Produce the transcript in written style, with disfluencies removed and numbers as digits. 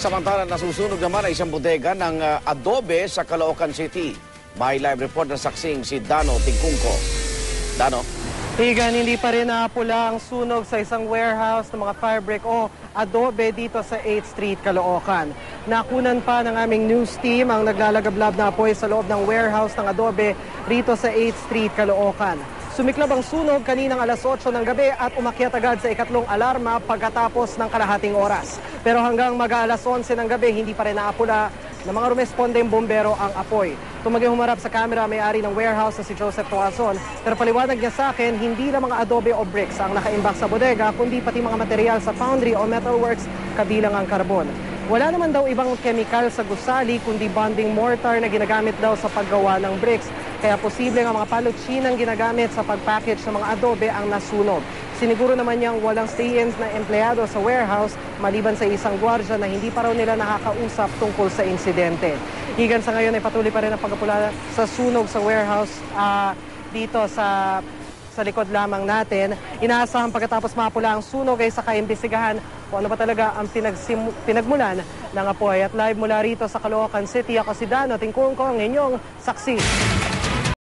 Samantala, nasusunog naman ang isang bodega ng adobe sa Caloocan City. May live report na saksing si Dano Tingkungko. Dano? Higan, hindi pa rin napula ang sunog sa isang warehouse ng mga firebrick o adobe dito sa 8th Street, Caloocan. Nakunan pa ng aming news team ang naglalagablab na apoy sa loob ng warehouse ng adobe rito sa 8th Street, Caloocan. Sumiklab ang sunog kaninang alas 8 ng gabi at umakyat agad sa ikatlong alarma pagkatapos ng kalahating oras. Pero hanggang mag-alas 11 ng gabi, hindi pa rin naapula ng mga rumespondeng bombero ang apoy. Tumaging humarap sa camera may-ari ng warehouse na si Joseph Toazon, pero paliwanag niya sa akin, hindi lang mga adobe o bricks ang nakaimbak sa bodega, kundi pati mga material sa foundry o metalworks, kabilang ang karbon. Wala naman daw ibang chemical sa gusali, kundi bonding mortar na ginagamit daw sa paggawa ng bricks. Kaya posible nga mga palutsinang ginagamit sa pagpackage ng mga adobe ang nasunog. Siniguro naman niyang walang stay-ins na empleyado sa warehouse maliban sa isang gwardiya na hindi pa raw nila nakakausap tungkol sa insidente. Higan, sa ngayon ay patuloy pa rin ang pagkapula sa sunog sa warehouse dito sa likod lamang natin. Inaasahan pagkatapos mapula ang sunog ay saka imbestigahan kung ano ba talaga ang pinagmulan ng apoy. At live mula rito sa Caloocan City, ako si Dano Tingkungko, ang inyong saksi.